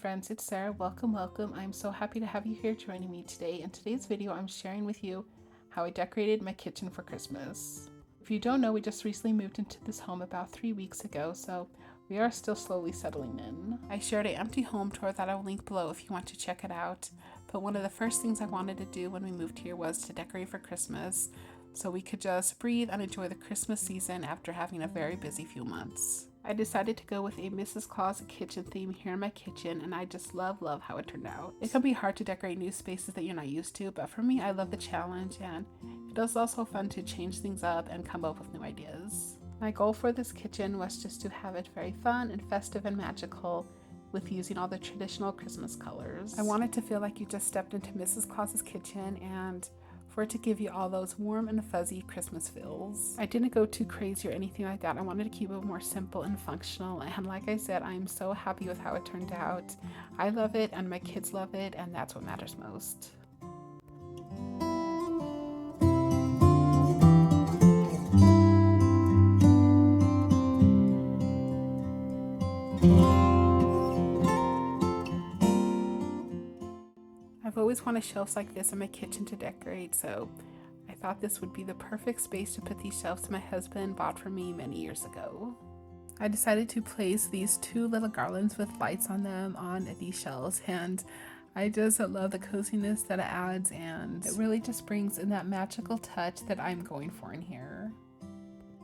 friends, it's Sarah. Welcome. I'm so happy to have you here joining me today. In today's video, I'm sharing with you how I decorated my kitchen for Christmas. If you don't know, we just recently moved into this home about 3 weeks ago, so we are still slowly settling in. I shared an empty home tour that I will link below if you want to check it out. But one of the first things I wanted to do when we moved here was to decorate for Christmas, so we could just breathe and enjoy the Christmas season after having a very busy few months. I decided to go with a Mrs. Claus kitchen theme here in my kitchen, and I just love how it turned out. It can be hard to decorate new spaces that you're not used to, but for me, I love the challenge, and it was also fun to change things up and come up with new ideas. My goal for this kitchen was just to have it very fun and festive and magical, with using all the traditional Christmas colors. I wanted to feel like you just stepped into Mrs. Claus's kitchen and for it to give you all those warm and fuzzy Christmas feels. I didn't go too crazy or anything like that. I wanted to keep it more simple and functional, and like I said, I'm so happy with how it turned out. I love it and my kids love it, and that's what matters most. I've always wanted shelves like this in my kitchen to decorate, so I thought this would be the perfect space to put these shelves my husband bought for me many years ago. I decided to place these two little garlands with lights on them on these shelves, and I just love the coziness that it adds, and it really just brings in that magical touch that I'm going for in here.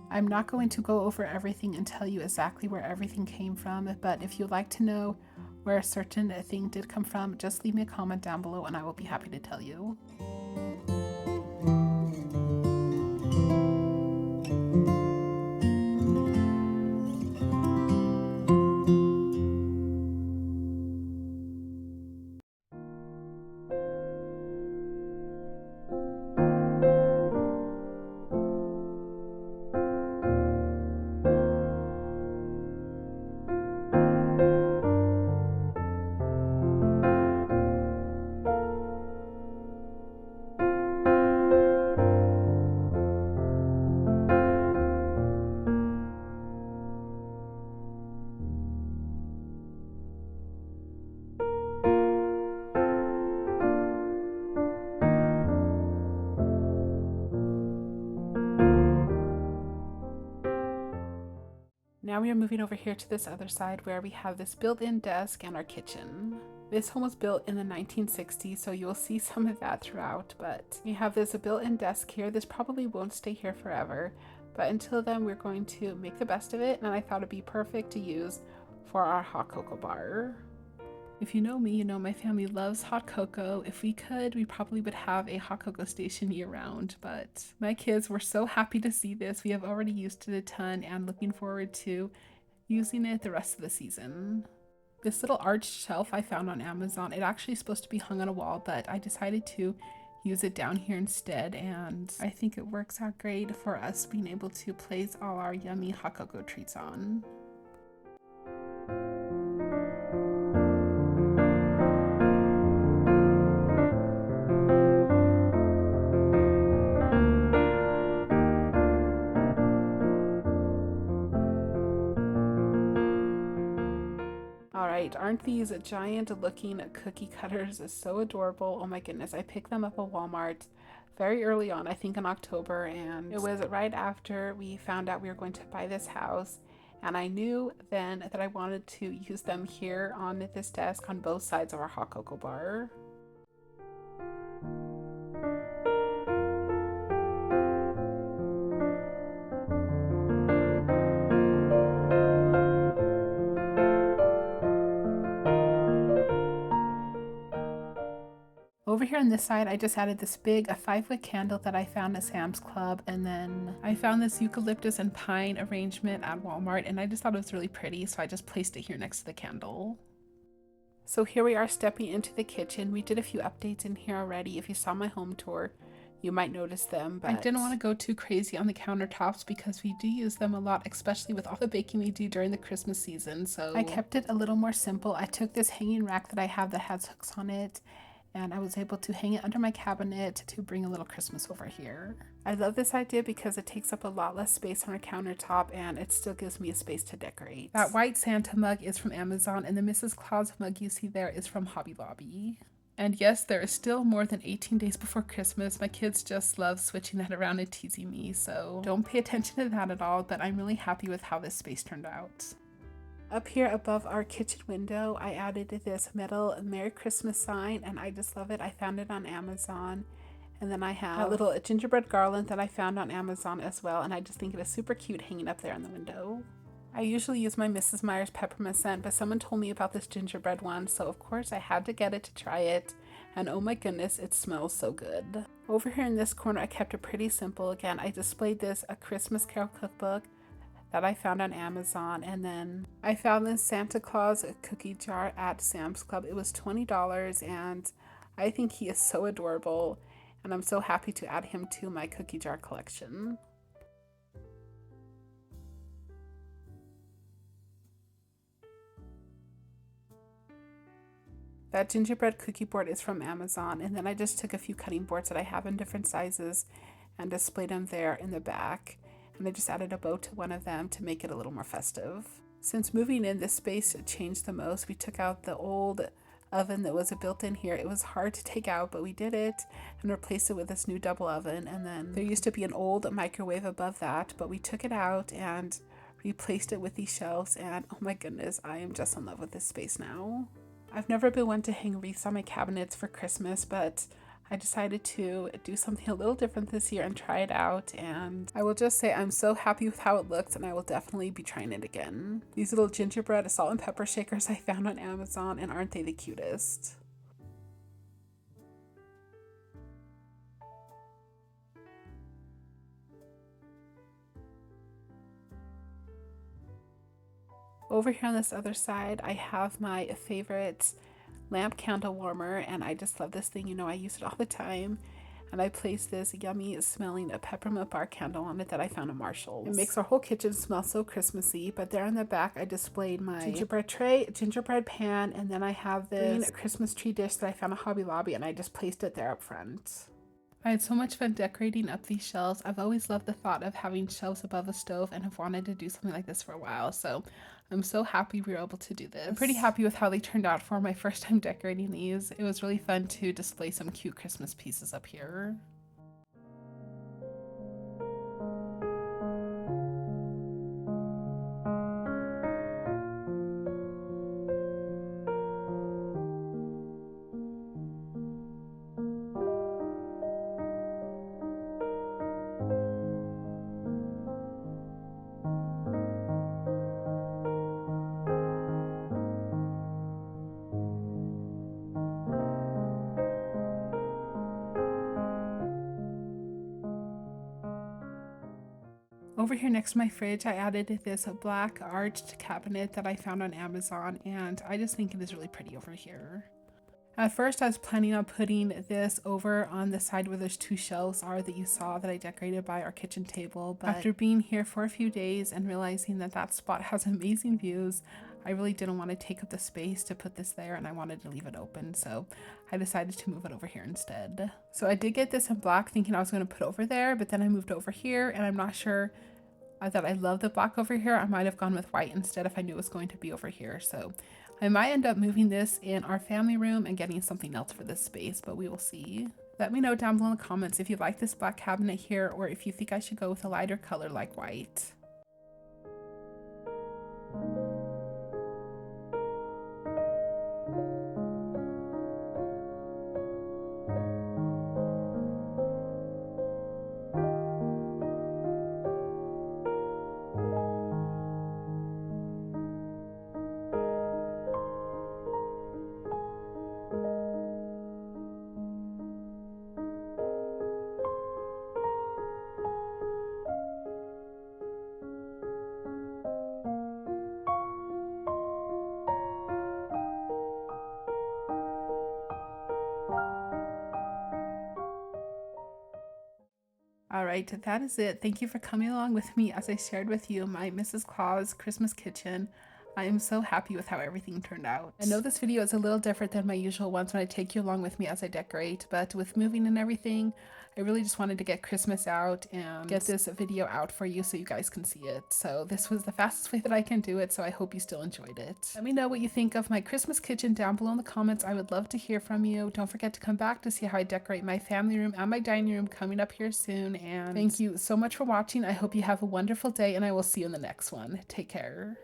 I'm not going to go over everything and tell you exactly where everything came from, but if you'd like to know where a certain thing did come from, just leave me a comment down below and I will be happy to tell you. Now we are moving over here to this other side where we have this built-in desk and our kitchen. This home was built in the 1960s, so you will see some of that throughout, but we have this built-in desk here. This probably won't stay here forever, but until then we're going to make the best of it, and I thought it'd be perfect to use for our hot cocoa bar. If you know me, you know my family loves hot cocoa. If we could, we probably would have a hot cocoa station year-round, but my kids were so happy to see this. We have already used it a ton and looking forward to using it the rest of the season. This little arched shelf I found on Amazon, it actually is supposed to be hung on a wall, but I decided to use it down here instead, and I think it works out great for us being able to place all our yummy hot cocoa treats on. Alright, aren't these giant looking cookie cutters so adorable? Oh my goodness, I picked them up at Walmart very early on, I think in October, and it was right after we found out we were going to buy this house, and I knew then that I wanted to use them here on this desk on both sides of our hot cocoa bar. Over here on this side, I just added this big 5-wick candle that I found at Sam's Club, and then I found this eucalyptus and pine arrangement at Walmart, and I just thought it was really pretty, so I just placed it here next to the candle. So here we are stepping into the kitchen. We did a few updates in here already. If you saw my home tour, you might notice them, but I didn't want to go too crazy on the countertops because we do use them a lot, especially with all the baking we do during the Christmas season, so I kept it a little more simple. I took this hanging rack that I have that has hooks on it, and I was able to hang it under my cabinet to bring a little Christmas over here. I love this idea because it takes up a lot less space on our countertop and it still gives me a space to decorate. That white Santa mug is from Amazon, and the Mrs. Claus mug you see there is from Hobby Lobby. And yes, there is still more than 18 days before Christmas. My kids just love switching that around and teasing me, so don't pay attention to that at all, but I'm really happy with how this space turned out. Up here above our kitchen window, I added this metal Merry Christmas sign, and I just love it. I found it on Amazon. And then I have a little gingerbread garland that I found on Amazon as well, and I just think it is super cute hanging up there in the window. I usually use my Mrs. Meyer's peppermint scent, but someone told me about this gingerbread one, so of course I had to get it to try it. And oh my goodness, it smells so good. Over here in this corner, I kept it pretty simple. Again, I displayed this A Christmas Carol cookbook that I found on Amazon, and then I found this Santa Claus cookie jar at Sam's Club. It was $20, and I think he is so adorable, and I'm so happy to add him to my cookie jar collection. That gingerbread cookie board is from Amazon, and then I just took a few cutting boards that I have in different sizes and displayed them there in the back. And I just added a bow to one of them to make it a little more festive. Since moving in, this space changed the most. We took out the old oven that was built in here. It was hard to take out, but we did it and replaced it with this new double oven. And then there used to be an old microwave above that, but we took it out and replaced it with these shelves. And oh my goodness, I am just in love with this space now. I've never been one to hang wreaths on my cabinets for Christmas, but I decided to do something a little different this year and try it out, and I will just say I'm so happy with how it looks, and I will definitely be trying it again. These little gingerbread salt and pepper shakers I found on Amazon, and aren't they the cutest? Over here on this other side, I have my favorite lamp candle warmer, and I just love this thing. You know, I use it all the time. And I placed this yummy smelling peppermint bar candle on it that I found at Marshall's. It makes our whole kitchen smell so Christmassy. But there in the back, I displayed my gingerbread tray, gingerbread pan, and then I have this green Christmas tree dish that I found at Hobby Lobby, and I just placed it there up front. I had so much fun decorating up these shelves. I've always loved the thought of having shelves above a stove and have wanted to do something like this for a while, so I'm so happy we were able to do this. I'm pretty happy with how they turned out for my first time decorating these. It was really fun to display some cute Christmas pieces up here. Over here next to my fridge, I added this black arched cabinet that I found on Amazon, and I just think it is really pretty over here. At first, I was planning on putting this over on the side where those two shelves are that you saw that I decorated by our kitchen table, but after being here for a few days and realizing that that spot has amazing views, I really didn't want to take up the space to put this there, and I wanted to leave it open, so I decided to move it over here instead. So I did get this in black thinking I was going to put over there, but then I moved over here, and I'm not sure that I love the black over here. I might have gone with white instead if I knew it was going to be over here. So I might end up moving this in our family room and getting something else for this space, but we will see. Let me know down below in the comments if you like this black cabinet here or if you think I should go with a lighter color like white. All right, that is it. Thank you for coming along with me as I shared with you my Mrs. Claus Christmas kitchen. I am so happy with how everything turned out. I know this video is a little different than my usual ones when I take you along with me as I decorate, but with moving and everything, I really just wanted to get Christmas out and get this video out for you so you guys can see it. So this was the fastest way that I can do it, so I hope you still enjoyed it. Let me know what you think of my Christmas kitchen down below in the comments. I would love to hear from you. Don't forget to come back to see how I decorate my family room and my dining room coming up here soon. And thank you so much for watching. I hope you have a wonderful day, and I will see you in the next one. Take care.